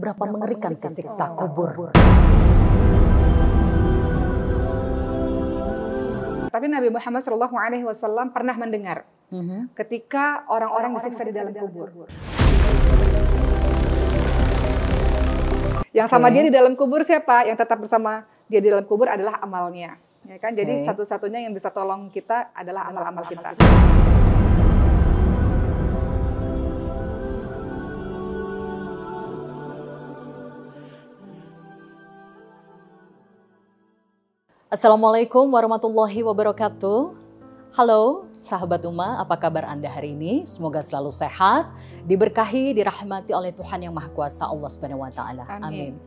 seberapa mengerikan sih siksa kubur. Tapi Nabi Muhammad SAW pernah mendengar ketika orang-orang disiksa di dalam kubur. Yang sama dia di dalam kubur siapa? Yang tetap bersama dia di dalam kubur adalah amalnya. Ya kan? Jadi satu-satunya yang bisa tolong kita adalah amal-amal kita. Assalamualaikum warahmatullahi wabarakatuh. Halo sahabat Ummah, apa kabar Anda hari ini? Semoga selalu sehat, diberkahi, dirahmati oleh Tuhan Yang Maha Kuasa Allah Subhanahu wa taala. Amin.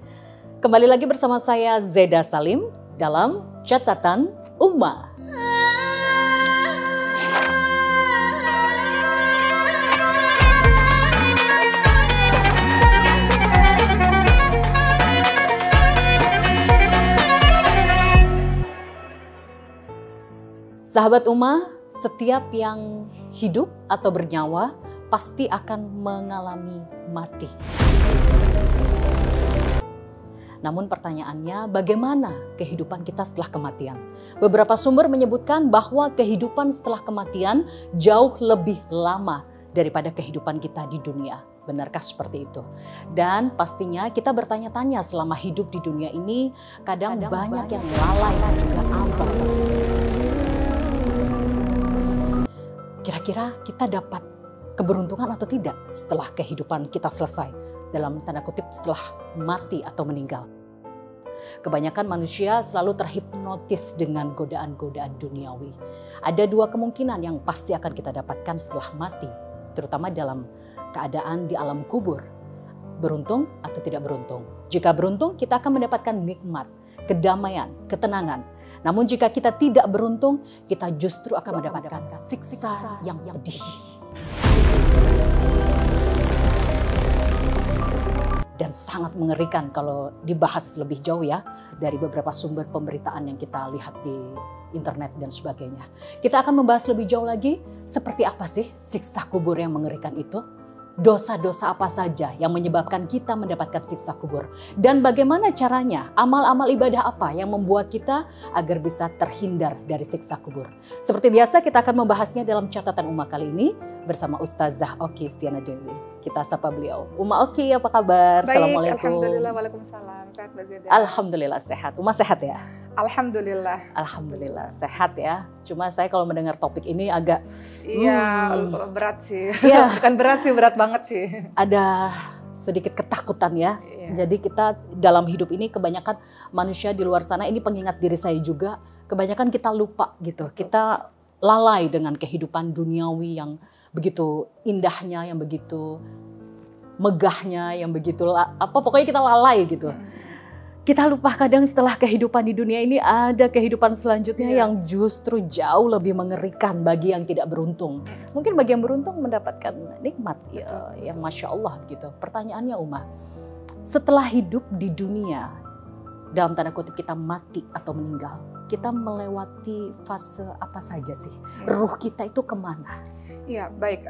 Kembali lagi bersama saya Zeda Salim dalam Catatan Ummah. Sahabat Ummah, setiap yang hidup atau bernyawa pasti akan mengalami mati. Namun pertanyaannya, bagaimana kehidupan kita setelah kematian? Beberapa sumber menyebutkan bahwa kehidupan setelah kematian jauh lebih lama daripada kehidupan kita di dunia. Benarkah seperti itu? Dan pastinya kita bertanya-tanya selama hidup di dunia ini, kadang banyak yang lalai dan juga abai. Kira-kira kita dapat keberuntungan atau tidak setelah kehidupan kita selesai, dalam tanda kutip setelah mati atau meninggal. Kebanyakan manusia selalu terhipnotis dengan godaan-godaan duniawi. Ada dua kemungkinan yang pasti akan kita dapatkan setelah mati, terutama dalam keadaan di alam kubur. Beruntung atau tidak beruntung. Jika beruntung, kita akan mendapatkan nikmat, kedamaian, ketenangan. Namun jika kita tidak beruntung, kita justru akan mendapatkan siksa yang pedih. Dan sangat mengerikan kalau dibahas lebih jauh ya, dari beberapa sumber pemberitaan yang kita lihat di internet dan sebagainya. Kita akan membahas lebih jauh lagi, seperti apa sih siksa kubur yang mengerikan itu? Dosa-dosa apa saja yang menyebabkan kita mendapatkan siksa kubur? Dan bagaimana caranya, amal-amal ibadah apa yang membuat kita agar bisa terhindar dari siksa kubur? Seperti biasa kita akan membahasnya dalam Catatan Ummah kali ini bersama Ustazah Oki Stiana Dewi. Kita sapa beliau. Ummah Oki, apa kabar? Baik, Assalamualaikum. Alhamdulillah, waalaikumsalam. Sehat Mbak Zeda? Alhamdulillah sehat. Ummah sehat ya? Alhamdulillah. Alhamdulillah sehat ya. Cuma saya kalau mendengar topik ini agak berat sih. Iya. Bukan berat sih, berat banget sih. Ada sedikit ketakutan ya. Jadi kita dalam hidup ini kebanyakan manusia di luar sana, ini pengingat diri saya juga, kebanyakan kita lupa gitu. Kita lalai dengan kehidupan duniawi yang begitu indahnya, yang begitu megahnya, yang begitu pokoknya kita lalai gitu. Kita lupa kadang setelah kehidupan di dunia ini ada kehidupan selanjutnya yang justru jauh lebih mengerikan bagi yang tidak beruntung. Mungkin bagi yang beruntung mendapatkan nikmat ya Masya Allah gitu. Pertanyaannya Ummah, setelah hidup di dunia, dalam tanda kutip kita mati atau meninggal, kita melewati fase apa saja sih? Ruh kita itu kemana? Ya, baik.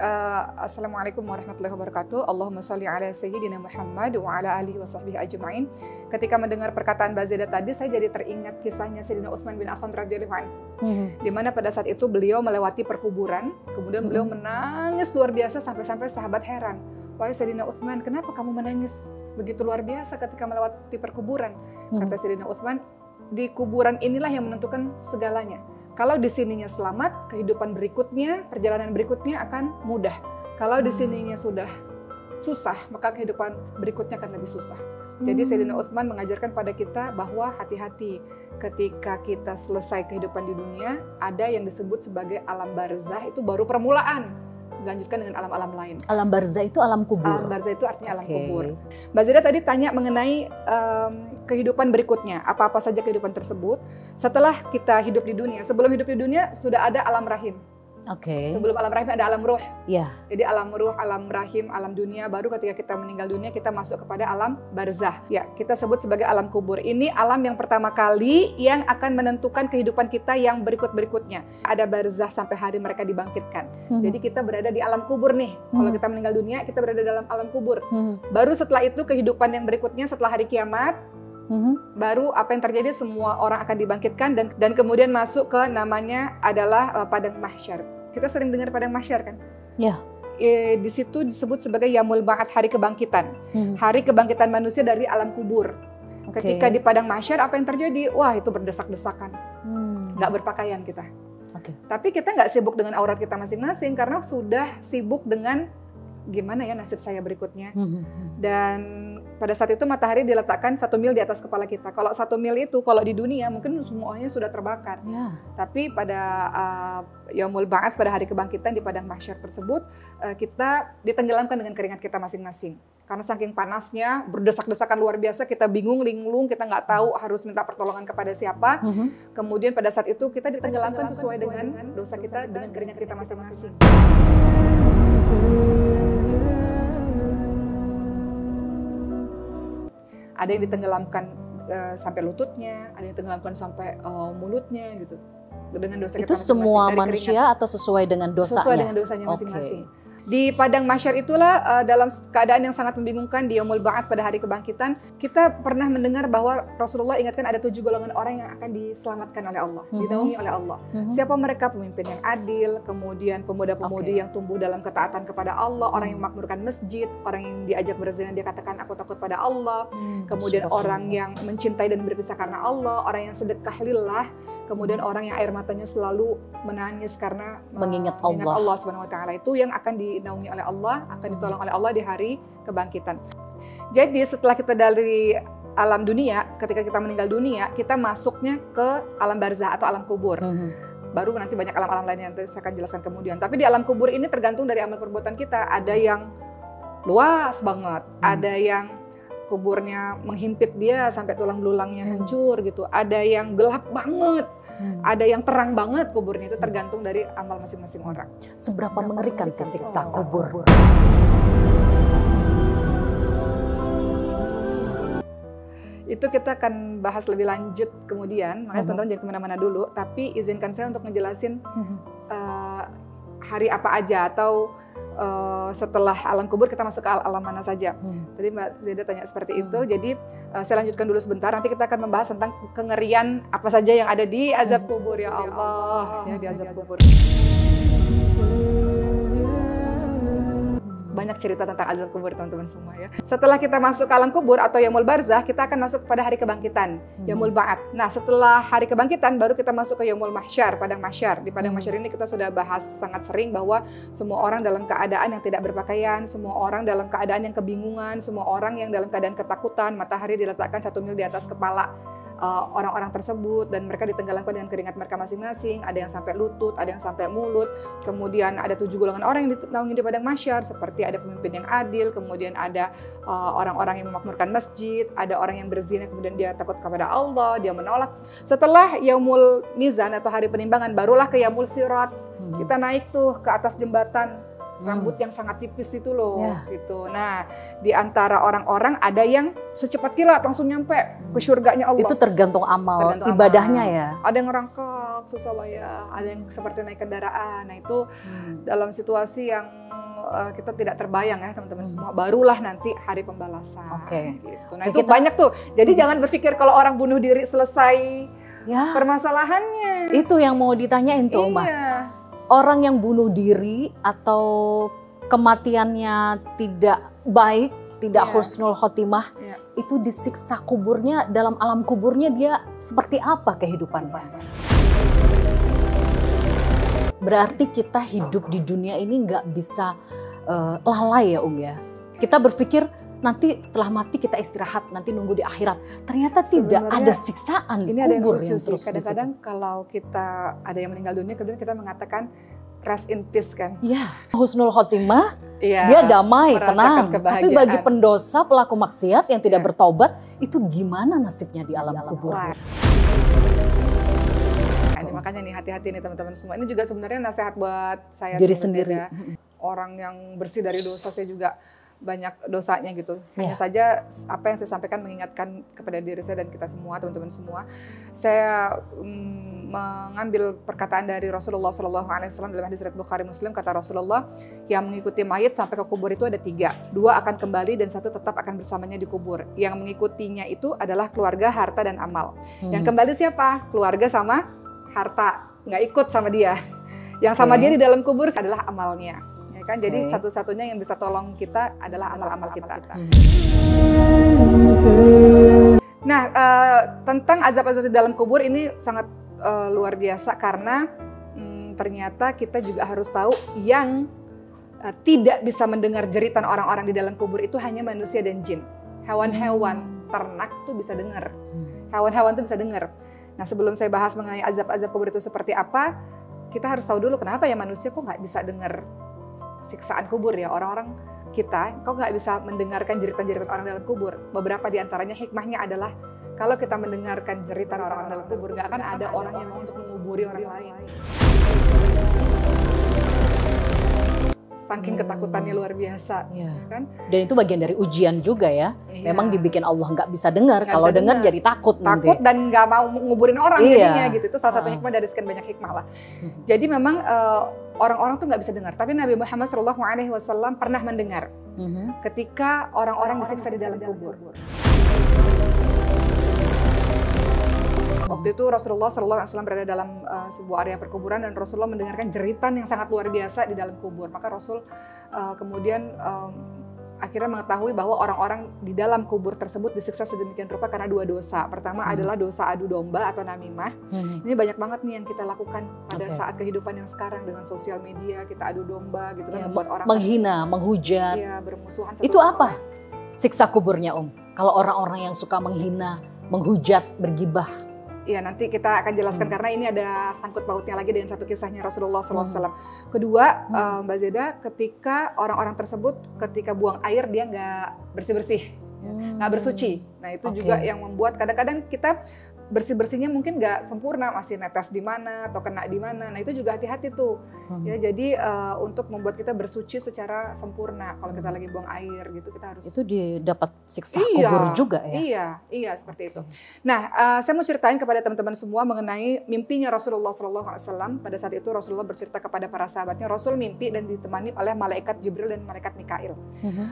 Assalamualaikum warahmatullahi wabarakatuh. Allahumma sholli ala sayyidina Muhammad wa ala alihi wa sahbihi ajma'in. Ketika mendengar perkataan Mbak Zeda tadi, saya jadi teringat kisahnya Sayyidina Utsman bin Affan radhiyallahu anhu. Di mana pada saat itu beliau melewati perkuburan, kemudian beliau menangis luar biasa sampai-sampai sahabat heran. Wahai Sayyidina Utsman, kenapa kamu menangis begitu luar biasa ketika melewati perkuburan? Kata Sayyidina Utsman, di kuburan inilah yang menentukan segalanya. Kalau di sininya selamat, kehidupan berikutnya, perjalanan berikutnya akan mudah. Kalau di sininya sudah susah, maka kehidupan berikutnya akan lebih susah. Jadi Sayyidina Utsman mengajarkan pada kita bahwa hati-hati ketika kita selesai kehidupan di dunia, ada yang disebut sebagai alam barzah, itu baru permulaan. Dilanjutkan dengan alam-alam lain. Alam barzah itu alam kubur? Alam barzah itu artinya alam kubur. Mbak Zeda tadi tanya mengenai kehidupan berikutnya. Apa-apa saja kehidupan tersebut. Setelah kita hidup di dunia, sebelum hidup di dunia sudah ada alam rahim. Sebelum alam rahim ada alam ruh. Ya. Jadi alam ruh, alam rahim, alam dunia, baru ketika kita meninggal dunia kita masuk kepada alam barzah. Ya, kita sebut sebagai alam kubur. Ini alam yang pertama kali yang akan menentukan kehidupan kita yang berikut-berikutnya. Ada barzah sampai hari mereka dibangkitkan. Jadi kita berada di alam kubur nih. Kalau kita meninggal dunia, kita berada dalam alam kubur. Baru setelah itu kehidupan yang berikutnya setelah hari kiamat. Baru apa yang terjadi, semua orang akan dibangkitkan dan kemudian masuk ke namanya adalah padang mahsyar. Kita sering dengar padang mahsyar kan? Ya. Di situ disebut sebagai Yaumul Ba'ats, hari kebangkitan. Hari kebangkitan manusia dari alam kubur. Ketika di padang mahsyar apa yang terjadi? Wah, itu berdesak-desakan. Nggak berpakaian kita. Tapi kita nggak sibuk dengan aurat kita masing-masing karena sudah sibuk dengan gimana ya nasib saya berikutnya. Dan pada saat itu matahari diletakkan 1 mil di atas kepala kita. Kalau 1 mil itu kalau di dunia mungkin semuanya sudah terbakar. Tapi pada Yaumul Ba'ats, pada hari kebangkitan di padang mahsyar tersebut, kita ditenggelamkan dengan keringat kita masing-masing. Karena saking panasnya, berdesak-desakan luar biasa, kita bingung, linglung, kita nggak tahu harus minta pertolongan kepada siapa. Kemudian pada saat itu kita ditenggelamkan sesuai dengan dosa kita, dengan keringat kita masing-masing. Ada yang ditenggelamkan sampai lututnya, ada yang ditenggelamkan sampai mulutnya gitu. Dengan dosa itu kita masing-masing. Semua manusia keringat. Atau sesuai dengan dosanya? Sesuai dengan dosanya masing-masing. Di padang mahsyar itulah dalam keadaan yang sangat membingungkan di Yaumul Ba'ats pada hari kebangkitan, kita pernah mendengar bahwa Rasulullah ingatkan ada 7 golongan orang yang akan diselamatkan oleh Allah, dinaungi oleh Allah. Siapa mereka? Pemimpin yang adil, kemudian pemuda-pemudi yang tumbuh dalam ketaatan kepada Allah, orang yang memakmurkan masjid, orang yang diajak berzina dia katakan aku takut pada Allah, kemudian orang yang mencintai dan berpisah karena Allah, orang yang sedekah lillah, kemudian orang yang air matanya selalu menangis karena mengingat Allah Subhanahu wa taala. Itu yang akan dinaungi oleh Allah, akan ditolong oleh Allah di hari kebangkitan. Jadi setelah kita dari alam dunia, ketika kita meninggal dunia, kita masuknya ke alam barzah atau alam kubur. Baru nanti banyak alam-alam lain yang saya akan jelaskan kemudian. Tapi di alam kubur ini tergantung dari amal perbuatan kita. Ada yang luas banget, ada yang kuburnya menghimpit dia sampai tulang belulangnya hancur gitu. Ada yang gelap banget, ada yang terang banget kuburnya. Itu tergantung dari amal masing-masing orang. Seberapa mengerikan sih siksa kubur? Itu kita akan bahas lebih lanjut kemudian, makanya teman-teman jangan kemana-mana dulu. Tapi izinkan saya untuk ngejelasin hari apa aja atau setelah alam kubur kita masuk ke alam mana saja. Tadi Mbak Zeda tanya seperti itu, jadi saya lanjutkan dulu sebentar. Nanti kita akan membahas tentang kengerian apa saja yang ada di azab kubur, ya Allah, ya di azab kubur. Banyak cerita tentang azab kubur teman-teman semua ya. Setelah kita masuk ke alam kubur atau Yaumul Barzah, kita akan masuk kepada hari kebangkitan, Yaumul Ba'ats. Nah, setelah hari kebangkitan baru kita masuk ke Yaumul Mahsyar, padang mahsyar. Di padang mahsyar ini kita sudah bahas sangat sering bahwa semua orang dalam keadaan yang tidak berpakaian, semua orang dalam keadaan yang kebingungan, semua orang yang dalam keadaan ketakutan, matahari diletakkan 1 mil di atas kepala orang-orang tersebut dan mereka ditenggelamkan dengan keringat mereka masing-masing. Ada yang sampai lutut, ada yang sampai mulut. Kemudian ada 7 golongan orang yang dinaungi di padang mahsyar, seperti ada pemimpin yang adil, kemudian ada orang-orang yang memakmurkan masjid, ada orang yang berzina kemudian dia takut kepada Allah, dia menolak. Setelah Yaumul Mizan atau hari penimbangan, barulah ke Yaumul Sirat. Kita naik tuh ke atas jembatan rambut yang sangat tipis itu loh, gitu. Nah, di antara orang-orang ada yang secepat kilat langsung nyampe ke surganya Allah. Itu tergantung amal ibadahnya ya. Ada yang ngerangkak, susah payah, ada yang seperti naik kendaraan. Nah, itu dalam situasi yang kita tidak terbayang ya teman-teman semua. Barulah nanti hari pembalasan. Gitu. Nah, itu banyak tuh. Jadi jangan berpikir kalau orang bunuh diri selesai permasalahannya. Itu yang mau ditanyain tuh, Mbak. Orang yang bunuh diri atau kematiannya tidak baik, tidak husnul khotimah, itu disiksa kuburnya, dalam alam kuburnya dia seperti apa kehidupannya? Berarti kita hidup di dunia ini nggak bisa lalai ya ya. Kita berpikir nanti setelah mati kita istirahat, nanti nunggu di akhirat. Ternyata tidak, ada siksaan ini di kubur. Ini ada yang lucu sih, kadang-kadang kalau kita ada yang meninggal dunia, kemudian kita mengatakan rest in peace kan. Iya, husnul khotimah, dia damai, tenang. Tapi bagi pendosa, pelaku maksiat yang tidak bertobat, itu gimana nasibnya di alam kubur? makanya nih hati-hati nih teman-teman semua. Ini juga sebenarnya nasihat buat saya Diri sendiri. Orang yang bersih dari dosa, saya juga banyak dosanya gitu. Hanya Ya. saja apa yang saya sampaikan mengingatkan kepada diri saya dan kita semua, teman-teman semua. Saya mengambil perkataan dari Rasulullah SAW dalam hadis riwayat Bukhari Muslim. Kata Rasulullah, yang mengikuti mayit sampai ke kubur itu ada 3. 2 akan kembali dan 1 tetap akan bersamanya di kubur. Yang mengikutinya itu adalah keluarga, harta, dan amal. Yang kembali siapa? Keluarga sama harta. Nggak ikut sama dia. Yang sama dia di dalam kubur adalah amalnya. Kan? Jadi satu-satunya yang bisa tolong kita adalah amal-amal kita. Nah, tentang azab-azab di dalam kubur ini sangat luar biasa karena ternyata kita juga harus tahu yang tidak bisa mendengar jeritan orang-orang di dalam kubur itu hanya manusia dan jin. Hewan-hewan ternak tuh bisa dengar. Hewan-hewan tuh bisa dengar. Nah, sebelum saya bahas mengenai azab-azab kubur itu seperti apa, kita harus tahu dulu kenapa ya manusia kok nggak bisa dengar siksaan kubur ya. Orang-orang kita kok nggak bisa mendengarkan jeritan-jeritan orang dalam kubur. Beberapa di antaranya hikmahnya adalah kalau kita mendengarkan jeritan orang-orang dalam kubur, nggak akan ada orang yang mau untuk menguburi orang lain. Saking ketakutannya luar biasa, kan? Dan itu bagian dari ujian juga ya. Memang dibikin Allah nggak bisa dengar. Kalau dengar jadi takut nanti. Takut dan nggak mau nguburin orang jadinya gitu. Itu salah satu hikmah dari sekian banyak hikmah lah. Jadi memang orang-orang tuh nggak bisa dengar. Tapi Nabi Muhammad SAW pernah mendengar ketika orang-orang disiksa di dalam kubur. Waktu itu Rasulullah SAW berada dalam sebuah area perkuburan dan Rasulullah mendengarkan jeritan yang sangat luar biasa di dalam kubur. Maka Rasul kemudian akhirnya mengetahui bahwa orang-orang di dalam kubur tersebut disiksa sedemikian rupa karena 2 dosa. Pertama adalah dosa adu domba atau namimah. Ini banyak banget nih yang kita lakukan pada saat kehidupan yang sekarang dengan sosial media. Kita adu domba gitu kan, membuat orang menghina, menghujat. Bermusuhan satu itu sama apa? Siksa kuburnya Kalau orang-orang yang suka menghina, menghujat, bergibah. Iya, nanti kita akan jelaskan karena ini ada sangkut pautnya lagi dengan satu kisahnya Rasulullah SAW. Kedua, Mbak Zeda, ketika orang-orang tersebut ketika buang air dia nggak bersih-bersih, nggak bersuci. Nah itu juga yang membuat kadang-kadang kita bersih-bersihnya mungkin nggak sempurna, masih netes di mana atau kena di mana. Nah itu juga hati-hati tuh. Ya, jadi untuk membuat kita bersuci secara sempurna kalau kita lagi buang air gitu, kita harus itu didapat siksa kubur juga ya. Iya seperti itu. Nah, saya mau ceritain kepada teman-teman semua mengenai mimpinya Rasulullah SAW. Pada saat itu Rasulullah bercerita kepada para sahabatnya, Rasul mimpi dan ditemani oleh malaikat Jibril dan malaikat Mikail.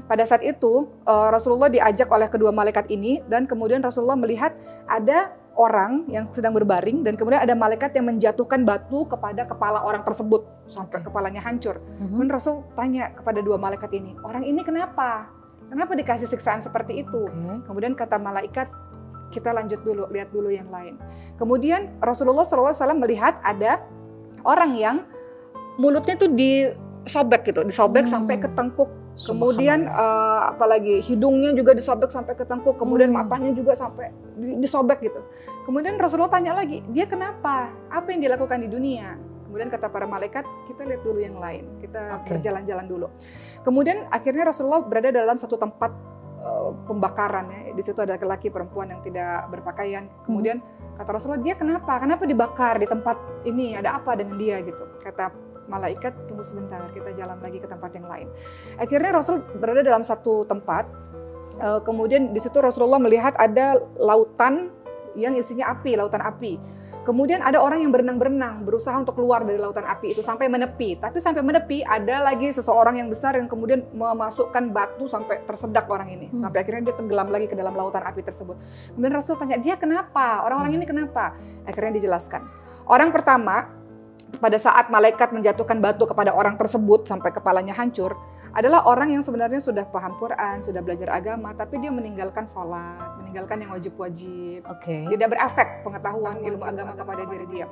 Pada saat itu Rasulullah diajak oleh kedua malaikat ini dan kemudian Rasulullah melihat ada orang yang sedang berbaring dan kemudian ada malaikat yang menjatuhkan batu kepada kepala orang tersebut sampai kepalanya hancur. Kemudian Rasul tanya kepada 2 malaikat ini, orang ini kenapa? Kenapa dikasih siksaan seperti itu? Kemudian kata malaikat, kita lanjut dulu, lihat dulu yang lain. Kemudian Rasulullah SAW melihat ada orang yang mulutnya tuh disobek gitu, sampai ke tengkuk. Kemudian apalagi hidungnya juga disobek sampai ke tengkuk, kemudian matanya juga sampai disobek gitu. Kemudian Rasulullah tanya lagi, dia kenapa? Apa yang dilakukan di dunia? Kemudian kata para malaikat, kita lihat dulu yang lain, kita berjalan-jalan dulu. Kemudian akhirnya Rasulullah berada dalam satu tempat pembakaran ya. Di situ ada laki-laki perempuan yang tidak berpakaian. Kemudian kata Rasulullah, dia kenapa? Kenapa dibakar di tempat ini? Ada apa dengan dia gitu? Kata malaikat, tunggu sebentar, kita jalan lagi ke tempat yang lain. Akhirnya Rasul berada dalam satu tempat, kemudian di situ Rasulullah melihat ada lautan yang isinya api, lautan api. Kemudian ada orang yang berenang-berenang, berusaha untuk keluar dari lautan api itu sampai menepi. Tapi sampai menepi ada lagi seseorang yang besar yang kemudian memasukkan batu sampai tersedak orang ini. Sampai akhirnya dia tenggelam lagi ke dalam lautan api tersebut. Kemudian Rasul tanya, dia kenapa? Orang-orang ini kenapa? Akhirnya dijelaskan. Orang pertama, pada saat malaikat menjatuhkan batu kepada orang tersebut sampai kepalanya hancur, adalah orang yang sebenarnya sudah paham Quran, sudah belajar agama, tapi dia meninggalkan sholat, meninggalkan yang wajib-wajib. Tidak berefek pengetahuan ilmu agama kepada diri dia.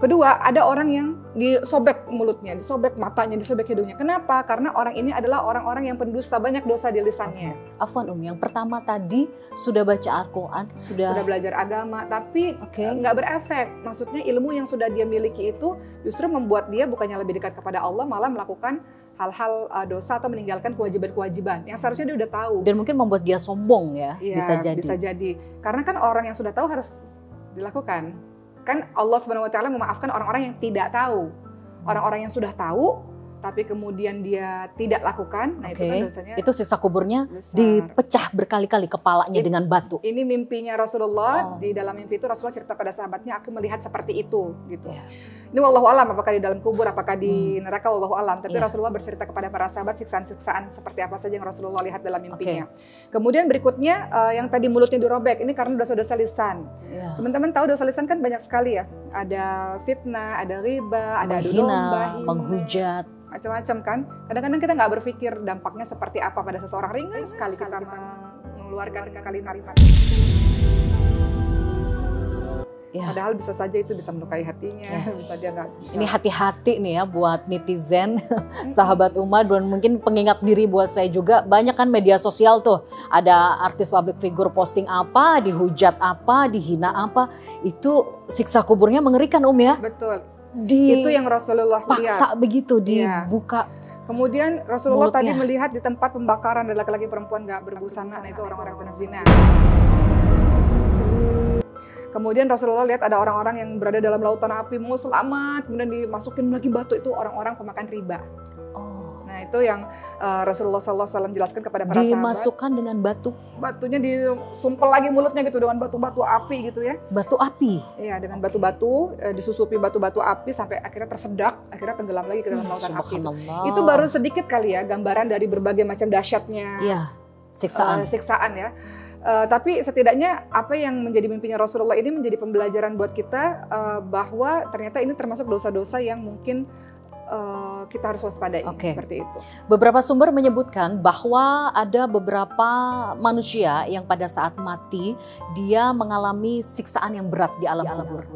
Kedua, ada orang yang disobek mulutnya, disobek matanya, disobek hidungnya. Kenapa? Karena orang ini adalah orang-orang yang pendusta, banyak dosa di lisannya. Afwan yang pertama tadi sudah baca Al-Quran, sudah belajar agama, tapi nggak berefek. Maksudnya ilmu yang sudah dia miliki itu justru membuat dia bukannya lebih dekat kepada Allah, malah melakukan hal-hal dosa atau meninggalkan kewajiban-kewajiban yang seharusnya dia udah tahu. Dan mungkin membuat dia sombong ya, bisa jadi. Karena kan orang yang sudah tahu harus dilakukan. Kan Allah Subhanahu wa taala memaafkan orang-orang yang tidak tahu. Orang-orang yang sudah tahu tapi kemudian dia tidak lakukan, nah itu kan dosanya. Itu siksa kuburnya besar. Dipecah berkali-kali kepalanya dengan batu. Ini mimpinya Rasulullah. Di dalam mimpi itu Rasulullah cerita pada sahabatnya, aku melihat seperti itu gitu. Ini wallahu alam, apakah di dalam kubur, apakah di neraka, wallahu alam. Tapi Rasulullah bercerita kepada para sahabat siksaan-siksaan seperti apa saja yang Rasulullah lihat dalam mimpinya. Kemudian berikutnya yang tadi mulutnya dirobek, ini karena dosa-dosa lisan. Teman-teman tahu dosa lisan kan banyak sekali ya. Ada fitnah, ada riba, ada adu domba, menghujat, macam-macam kan. Kadang-kadang kita nggak berpikir dampaknya seperti apa pada seseorang. Ringan sekali kita mengeluarkan kalimat-kalimat. Padahal bisa saja itu bisa melukai hatinya, bisa dia nggak bisa. Ini hati-hati nih ya buat netizen, sahabat umat, dan mungkin pengingat diri buat saya juga. Banyak kan media sosial tuh, ada artis public figure posting apa, dihujat apa, dihina apa, itu siksa kuburnya mengerikan ya. Betul. Itu yang Rasulullah paksa lihat. Begitu dibuka. Kemudian Rasulullah tadi melihat di tempat pembakaran ada laki-laki perempuan nggak berbusana, nah itu orang-orang penzina. Kemudian Rasulullah lihat ada orang-orang yang berada dalam lautan api mau selamat, kemudian dimasukin lagi batu, itu orang-orang pemakan riba. Nah itu yang Rasulullah SAW jelaskan kepada para sahabat. Dimasukkan dengan batu. Batunya disumpel lagi mulutnya gitu dengan batu-batu api gitu ya. Batu api? Iya, dengan batu-batu, disusupi batu-batu api sampai akhirnya tersedak, akhirnya tenggelam lagi ke dalam lautan api. Itu baru sedikit kali ya gambaran dari berbagai macam dahsyatnya siksaan ya. Tapi setidaknya apa yang menjadi mimpinya Rasulullah ini menjadi pembelajaran buat kita bahwa ternyata ini termasuk dosa-dosa yang mungkin kita harus waspadai seperti itu. Beberapa sumber menyebutkan bahwa ada beberapa manusia yang pada saat mati dia mengalami siksaan yang berat di alam kubur.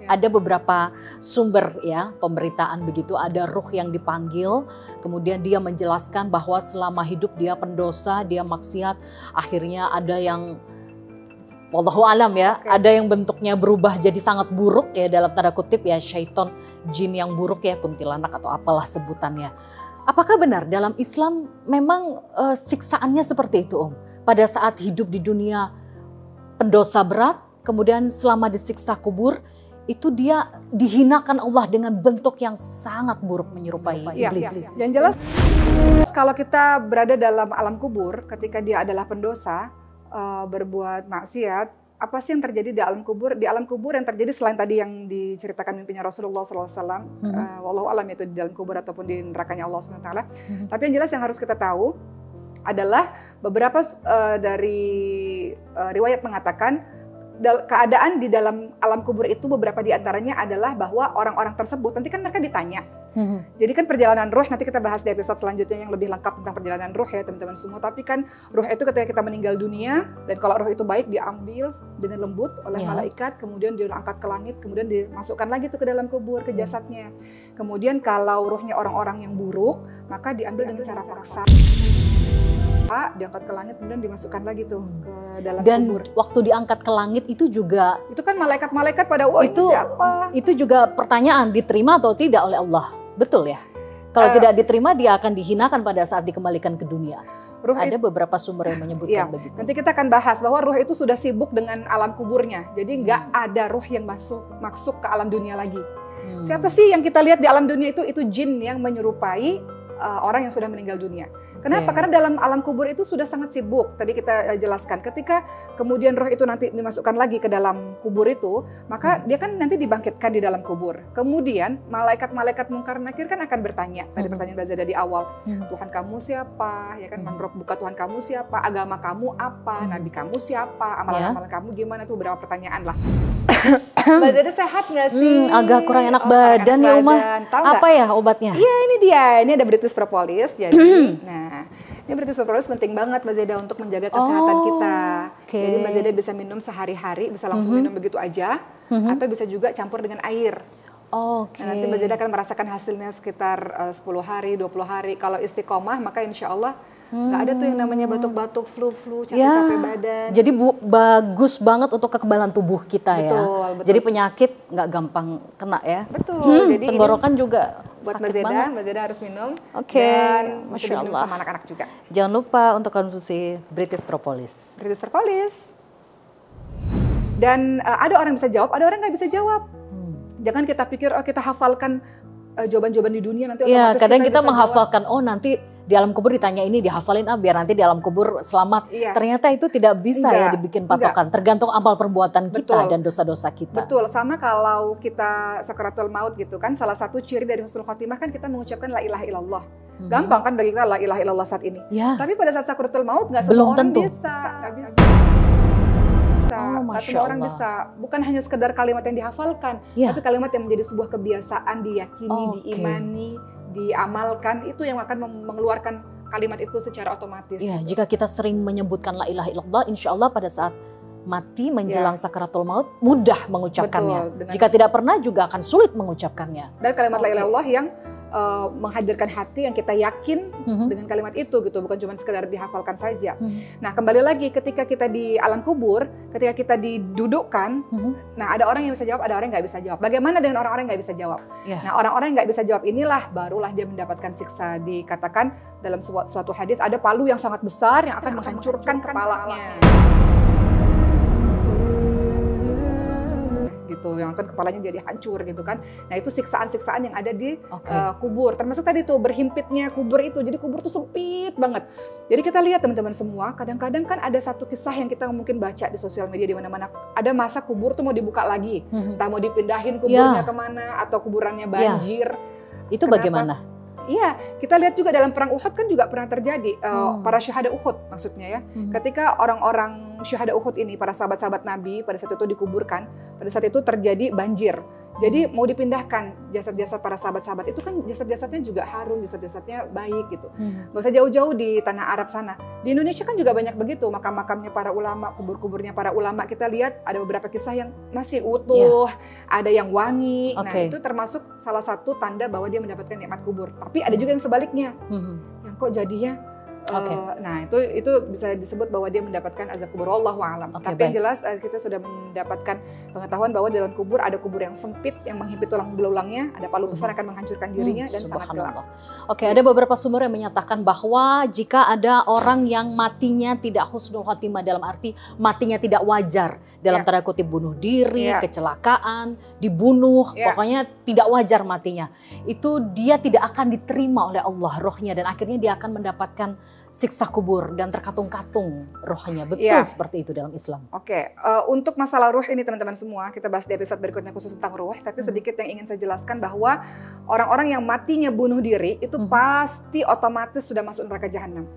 Ada beberapa sumber ya pemberitaan begitu, ada ruh yang dipanggil, kemudian dia menjelaskan bahwa selama hidup dia pendosa, dia maksiat, akhirnya ada yang wallahu alam ya, ada yang bentuknya berubah jadi sangat buruk ya, dalam tanda kutip ya, syaiton, jin yang buruk ya, kuntilanak atau apalah sebutannya. Apakah benar dalam Islam memang siksaannya seperti itu Pada saat hidup di dunia pendosa berat, kemudian selama disiksa kubur, itu dia dihinakan Allah dengan bentuk yang sangat buruk menyerupai iblis. Yang jelas kalau kita berada dalam alam kubur ketika dia adalah pendosa, berbuat maksiat, apa sih yang terjadi di alam kubur? Di alam kubur yang terjadi selain tadi yang diceritakan mimpinya Rasulullah SAW, wallahu alam itu di dalam kubur ataupun di nerakanya Allah SWT. Tapi yang jelas yang harus kita tahu adalah beberapa dari riwayat mengatakan keadaan di dalam alam kubur itu beberapa diantaranya adalah bahwa orang-orang tersebut nanti kan mereka ditanya. Jadi kan perjalanan ruh nanti kita bahas di episode selanjutnya yang lebih lengkap tentang perjalanan ruh ya teman-teman semua. Tapi kan ruh itu ketika kita meninggal dunia dan kalau ruh itu baik diambil dengan lembut oleh malaikat, kemudian diangkat ke langit, kemudian dimasukkan lagi tuh ke dalam kubur ke jasadnya. Kemudian kalau ruhnya orang-orang yang buruk maka diambil dengan cara paksa. Diangkat ke langit kemudian dimasukkan lagi tuh ke dalam kubur. Dan waktu diangkat ke langit itu juga kan malaikat-malaikat pada itu siapa? Itu juga pertanyaan diterima atau tidak oleh Allah. Betul ya? Kalau tidak diterima dia akan dihinakan pada saat dikembalikan ke dunia. Ada beberapa sumber yang menyebutkan begitu. Nanti kita akan bahas bahwa ruh itu sudah sibuk dengan alam kuburnya. Jadi nggak ada ruh yang masuk ke alam dunia lagi. Siapa sih yang kita lihat di alam dunia itu jin yang menyerupai orang yang sudah meninggal dunia. Kenapa? Karena dalam alam kubur itu sudah sangat sibuk. Tadi kita jelaskan, ketika kemudian roh itu nanti dimasukkan lagi ke dalam kubur itu, maka dia kan nanti dibangkitkan di dalam kubur. Kemudian malaikat-malaikat mungkar nakir kan akan bertanya. Tadi pertanyaan Bazada di awal, Tuhan kamu siapa? Ya kan, menurut buka Tuhan kamu siapa? Agama kamu apa? Nabi kamu siapa? Amalan-amalan kamu gimana? Itu beberapa pertanyaan lah. Bazada sehat nggak sih? Agak kurang enak badan ya Umar. Apa ya obatnya? Iya ini dia, ini ada British Propolis. Jadi, nah ini British Propolis penting banget Mbak Zeda untuk menjaga kesehatan kita. Jadi Mbak Zeda bisa minum sehari-hari, bisa langsung minum begitu aja. atau bisa juga campur dengan air. Oke. Nah, nanti Mbak Zeda akan merasakan hasilnya sekitar 10 hari, 20 hari. Kalau istiqomah maka insya Allah nggak ada tuh yang namanya batuk-batuk, flu-flu, capek-capek badan. Jadi bagus banget untuk kekebalan tubuh kita ya. Betul. Jadi penyakit nggak gampang kena ya. Betul. Jadi tenggorokan juga buat sakit Mbak Zeda harus minum. Oke. Dan Masya minum Allah. sama anak-anak juga. Jangan lupa untuk konsumsi British Propolis. British Propolis. Dan ada orang bisa jawab, ada orang nggak bisa jawab. Jangan kita pikir, oh kita hafalkan jawaban-jawaban di dunia nanti otomatis kadang kita bisa menghafalkan jawab. Oh nanti di alam kubur ditanya ini dihafalin biar nanti di alam kubur selamat. Ternyata itu tidak bisa ya dibikin patokan. Tergantung amal perbuatan kita dan dosa-dosa kita. Betul, sama kalau kita sakaratul maut gitu kan, salah satu ciri dari husnul khotimah kan kita mengucapkan la ilaha illallah. Gampang kan bagi kita la ilaha illallah saat ini. Tapi pada saat sakaratul maut nggak semua orang bisa. Nggak bisa. Nggak semua orang bisa. Bukan hanya sekedar kalimat yang dihafalkan, tapi kalimat yang menjadi sebuah kebiasaan, diyakini, diimani, diamalkan, itu yang akan mengeluarkan kalimat itu secara otomatis. Gitu. Jika kita sering menyebutkan la ilaha illallah, insya Allah pada saat mati menjelang sakaratul maut mudah mengucapkannya. Jika tidak pernah juga akan sulit mengucapkannya. Dan kalimat la ilaha illallah yang menghadirkan hati yang kita yakin dengan kalimat itu gitu, bukan cuma sekedar dihafalkan saja. Nah, kembali lagi ketika kita di alam kubur, ketika kita didudukkan, nah ada orang yang bisa jawab, ada orang yang nggak bisa jawab. Bagaimana dengan orang-orang yang nggak bisa jawab? Nah, orang-orang yang nggak bisa jawab inilah barulah dia mendapatkan siksa. Dikatakan dalam suatu hadis ada palu yang sangat besar yang akan menghancurkan kepalanya. Gitu, yang kan kepalanya jadi hancur gitu kan. Nah itu siksaan-siksaan yang ada di kubur. Termasuk tadi tuh berhimpitnya kubur itu. Jadi kubur tuh sempit banget. Jadi kita lihat teman-teman semua, kadang-kadang kan ada satu kisah yang kita mungkin baca di sosial media di mana-mana. Ada masa kubur tuh mau dibuka lagi, entah mau dipindahin kuburnya kemana atau kuburannya banjir. Itu bagaimana? Iya, kita lihat juga dalam perang Uhud kan juga pernah terjadi, para syuhada Uhud maksudnya ya. Ketika orang-orang syuhada Uhud ini, para sahabat-sahabat Nabi pada saat itu dikuburkan, pada saat itu terjadi banjir. Jadi mau dipindahkan jasad-jasad para sahabat-sahabat itu kan jasad-jasadnya juga harum, jasad-jasadnya baik gitu. Nggak usah jauh-jauh di tanah Arab sana. Di Indonesia kan juga banyak begitu, makam-makamnya para ulama, kubur-kuburnya para ulama. Kita lihat ada beberapa kisah yang masih utuh, ada yang wangi. Nah itu termasuk salah satu tanda bahwa dia mendapatkan nikmat kubur. Tapi ada juga yang sebaliknya, yang kok jadinya nah itu bisa disebut bahwa dia mendapatkan azab kubur, wallahu a'lam. Tapi yang jelas kita sudah mendapatkan pengetahuan bahwa dalam kubur ada kubur yang sempit yang menghimpit tulang belulangnya, ada palu besar akan menghancurkan dirinya dan sangat gelap. Ada beberapa sumber yang menyatakan bahwa jika ada orang yang matinya tidak husnul khotimah, dalam arti matinya tidak wajar, dalam tanda kutip bunuh diri, kecelakaan, dibunuh, pokoknya tidak wajar matinya, itu dia tidak akan diterima oleh Allah rohnya dan akhirnya dia akan mendapatkan siksa kubur dan terkatung-katung rohnya. Betul seperti itu dalam Islam. Untuk masalah ruh ini teman-teman semua, kita bahas di episode berikutnya khusus tentang ruh, tapi sedikit yang ingin saya jelaskan bahwa orang-orang yang matinya bunuh diri itu pasti otomatis sudah masuk neraka jahanam.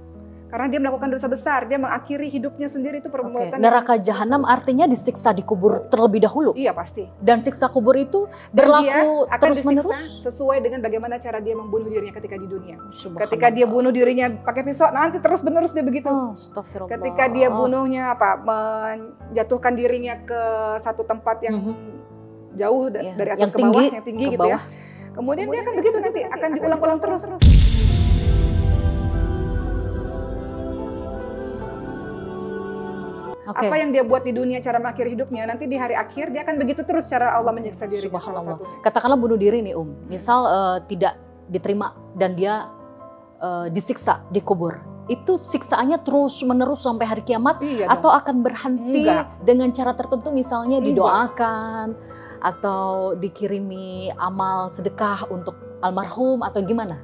Karena dia melakukan dosa besar, dia mengakhiri hidupnya sendiri itu perbuatan. Neraka jahanam artinya disiksa di kubur terlebih dahulu. Iya pasti. Dan siksa kubur itu berlaku terus-menerus sesuai dengan bagaimana cara dia membunuh dirinya ketika di dunia. Ketika dia bunuh dirinya pakai pisau, nanti terus-menerus dia begitu. Ketika dia bunuhnya menjatuhkan dirinya ke satu tempat yang jauh dari atas ke bawah, yang tinggi gitu ya. Kemudian dia akan begitu nanti akan diulang-ulang terus. Apa yang dia buat di dunia cara mengakhiri hidupnya, nanti di hari akhir dia akan begitu terus cara Allah menyiksa dirinya. Katakanlah bunuh diri nih misal tidak diterima dan dia disiksa di kubur. Itu siksaannya terus menerus sampai hari kiamat atau akan berhenti dengan cara tertentu, misalnya didoakan atau dikirimi amal sedekah untuk almarhum atau gimana?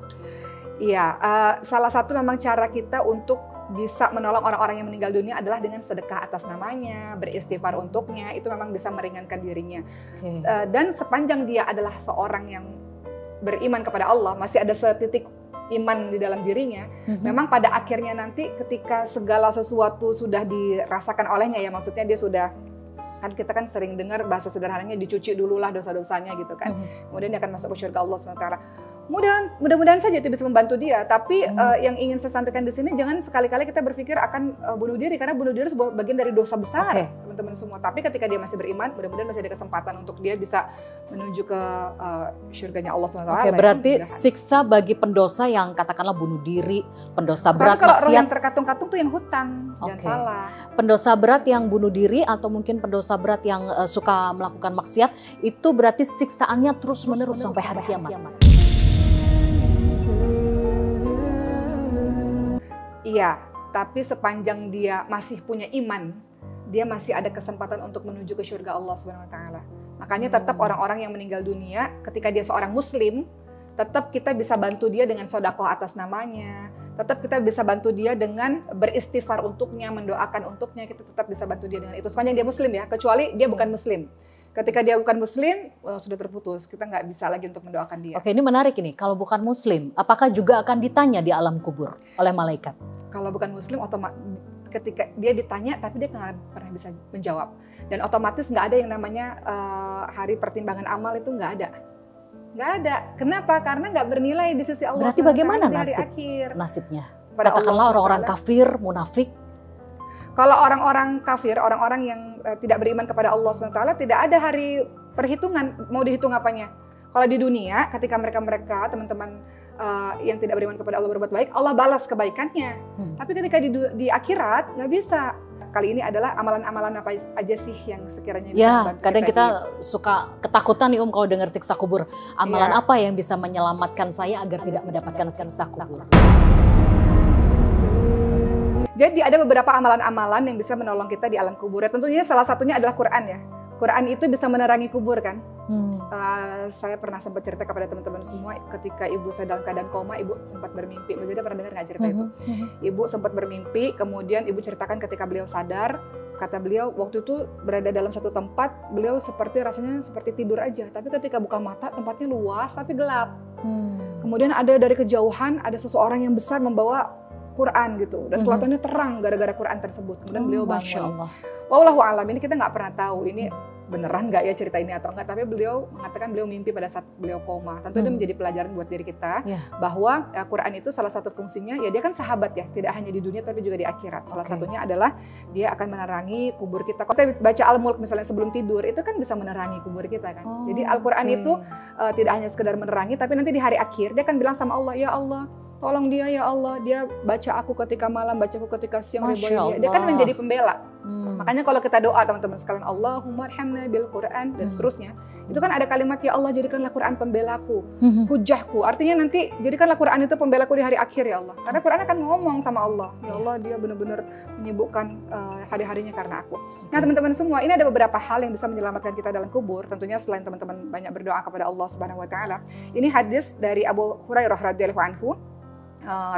Iya, salah satu memang cara kita untuk bisa menolong orang-orang yang meninggal dunia adalah dengan sedekah atas namanya, beristighfar untuknya, itu memang bisa meringankan dirinya. Dan sepanjang dia adalah seorang yang beriman kepada Allah, masih ada setitik iman di dalam dirinya, memang pada akhirnya nanti ketika segala sesuatu sudah dirasakan olehnya, ya maksudnya dia sudah, kan kita kan sering dengar bahasa sederhananya dicuci dululah dosa-dosanya gitu kan, kemudian dia akan masuk ke surga Allah SWT. Mudah-mudahan saja itu bisa membantu dia. Tapi yang ingin saya sampaikan di sini, jangan sekali-kali kita berpikir akan bunuh diri, karena bunuh diri sebuah bagian dari dosa besar, teman-teman semua. Tapi ketika dia masih beriman, mudah-mudahan masih ada kesempatan untuk dia bisa menuju ke syurganya Allah SWT. Oke, berarti siksa bagi pendosa yang katakanlah bunuh diri, pendosa berat, kalau maksiat. yang terkatung-katung tuh yang hutang, jangan salah. Pendosa berat yang bunuh diri atau mungkin pendosa berat yang suka melakukan maksiat, itu berarti siksaannya terus-menerus sampai hari kiamat. Iya, tapi sepanjang dia masih punya iman, dia masih ada kesempatan untuk menuju ke surga Allah Subhanahu wa taala. Makanya tetap orang-orang yang meninggal dunia ketika dia seorang muslim, tetap kita bisa bantu dia dengan sedekah atas namanya. Tetap kita bisa bantu dia dengan beristighfar untuknya, mendoakan untuknya, kita tetap bisa bantu dia dengan itu. Sepanjang dia muslim ya, kecuali dia bukan muslim. Ketika dia bukan muslim, sudah terputus. Kita nggak bisa lagi untuk mendoakan dia. Oke, ini menarik ini. Kalau bukan muslim, apakah juga akan ditanya di alam kubur oleh malaikat? Kalau bukan muslim, ketika dia ditanya, tapi dia nggak pernah bisa menjawab. Dan otomatis nggak ada yang namanya hari pertimbangan amal itu nggak ada. Nggak ada. Kenapa? Karena nggak bernilai di sisi Allah. Berarti bagaimana di hari akhir? Nasibnya? Pada katakanlah orang-orang kafir, munafik. Kalau orang-orang kafir, orang-orang yang tidak beriman kepada Allah SWT, tidak ada hari perhitungan, mau dihitung apanya. Kalau di dunia, ketika mereka teman-teman yang tidak beriman kepada Allah berbuat baik, Allah balas kebaikannya. Tapi ketika di akhirat, nggak bisa. Kali ini adalah amalan-amalan apa aja sih yang sekiranya bisa membantu kadang kita suka ketakutan nih kalau dengar siksa kubur. Amalan apa yang bisa menyelamatkan saya agar tidak mendapatkan siksa kubur? Jadi ada beberapa amalan-amalan yang bisa menolong kita di alam kubur. Ya, tentunya salah satunya adalah Quran ya. Quran itu bisa menerangi kubur kan. Saya pernah sempat cerita kepada teman-teman semua, ketika ibu saya dalam keadaan koma, ibu sempat bermimpi. Mbak Zeda pernah dengar nggak cerita itu? Ibu sempat bermimpi, kemudian ibu ceritakan ketika beliau sadar, kata beliau waktu itu berada dalam satu tempat, beliau rasanya seperti tidur aja. Tapi ketika buka mata, tempatnya luas tapi gelap. Kemudian ada dari kejauhan, ada seseorang yang besar membawa Quran gitu, dan kelihatannya terang gara-gara Quran tersebut. Kemudian beliau bangun. Wallahu a'lam, ini kita nggak pernah tahu ini beneran nggak ya cerita ini atau enggak, tapi beliau mengatakan beliau mimpi pada saat beliau koma. Tentu itu menjadi pelajaran buat diri kita bahwa Quran itu salah satu fungsinya, ya dia kan sahabat ya, tidak hanya di dunia tapi juga di akhirat. Salah satunya adalah dia akan menerangi kubur kita. Kalau kita baca Al-Mulk misalnya sebelum tidur, itu kan bisa menerangi kubur kita kan. Jadi Al-Quran itu tidak hanya sekedar menerangi, tapi nanti di hari akhir dia akan bilang sama Allah, ya Allah, tolong dia ya Allah, dia baca aku ketika malam, baca aku ketika siang, dia kan menjadi pembela. Makanya kalau kita doa teman-teman sekalian, Allahumma arhamna bil Quran dan seterusnya, itu kan ada kalimat ya Allah jadikanlah Quran pembelaku, hujahku. Artinya nanti jadikanlah Quran itu pembelaku di hari akhir ya Allah. Karena Quran akan ngomong sama Allah, ya Allah dia benar-benar menyibukkan hari-harinya karena aku. Nah teman-teman semua, ini ada beberapa hal yang bisa menyelamatkan kita dalam kubur. Tentunya selain teman-teman banyak berdoa kepada Allah Subhanahu wa taala. Ini hadis dari Abu Hurairah radhiyallahu anhu.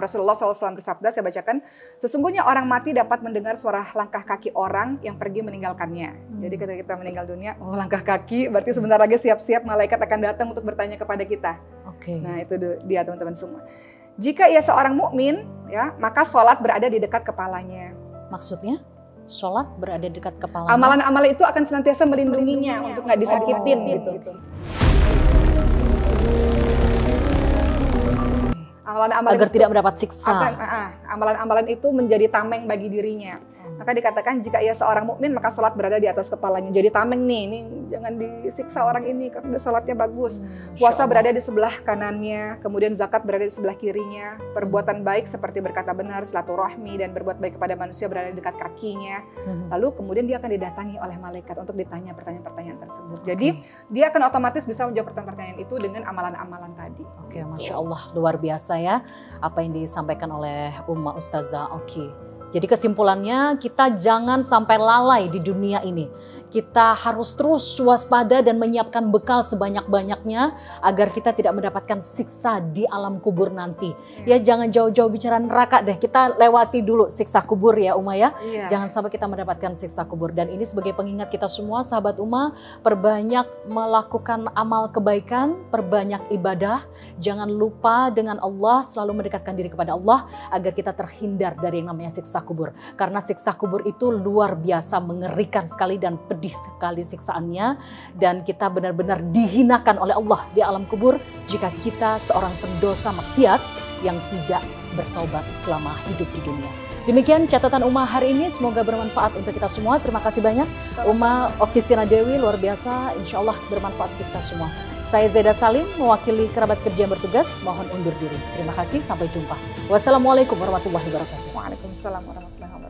Rasulullah SAW bersabda, saya bacakan, sesungguhnya orang mati dapat mendengar suara langkah kaki orang yang pergi meninggalkannya. Jadi ketika kita meninggal dunia, langkah kaki, berarti sebentar lagi siap-siap malaikat akan datang untuk bertanya kepada kita. Nah itu dia teman-teman semua. Jika ia seorang mukmin, ya maka sholat berada di dekat kepalanya. Maksudnya? Sholat berada di dekat kepalanya? Amalan-amalan itu akan senantiasa melindunginya untuk nggak disakitin gitu. Amalan-amalan agar tidak mendapat siksa. Amalan-amalan itu menjadi tameng bagi dirinya. Maka dikatakan jika ia seorang mukmin maka sholat berada di atas kepalanya. Jadi tameng nih, ini jangan disiksa orang ini karena sholatnya bagus. Puasa berada di sebelah kanannya, kemudian zakat berada di sebelah kirinya. Perbuatan baik seperti berkata benar, silaturahmi dan berbuat baik kepada manusia berada di dekat kakinya. Lalu kemudian dia akan didatangi oleh malaikat untuk ditanya pertanyaan-pertanyaan tersebut. Jadi dia akan otomatis bisa menjawab pertanyaan-pertanyaan itu dengan amalan-amalan tadi. Masya Allah, luar biasa ya apa yang disampaikan oleh Umma Ustazah. Jadi kesimpulannya kita jangan sampai lalai di dunia ini. Kita harus terus waspada dan menyiapkan bekal sebanyak-banyaknya agar kita tidak mendapatkan siksa di alam kubur nanti. Ya jangan jauh-jauh bicara neraka deh, kita lewati dulu siksa kubur ya Uma ya. Jangan sampai kita mendapatkan siksa kubur. Dan ini sebagai pengingat kita semua sahabat Uma, perbanyak melakukan amal kebaikan, perbanyak ibadah. Jangan lupa dengan Allah, selalu mendekatkan diri kepada Allah agar kita terhindar dari yang namanya siksa siksa kubur. Karena siksa kubur itu luar biasa mengerikan sekali dan pedih sekali siksaannya. Dan kita benar-benar dihinakan oleh Allah di alam kubur jika kita seorang pendosa maksiat yang tidak bertobat selama hidup di dunia. Demikian catatan Uma hari ini, semoga bermanfaat untuk kita semua. Terima kasih banyak Uma Okistina Dewi, luar biasa, insya Allah bermanfaat untuk kita semua. Saya Zeda Salim, mewakili kerabat kerja yang bertugas, mohon undur diri. Terima kasih, sampai jumpa. Wassalamualaikum warahmatullahi wabarakatuh. Waalaikumsalam warahmatullahi wabarakatuh.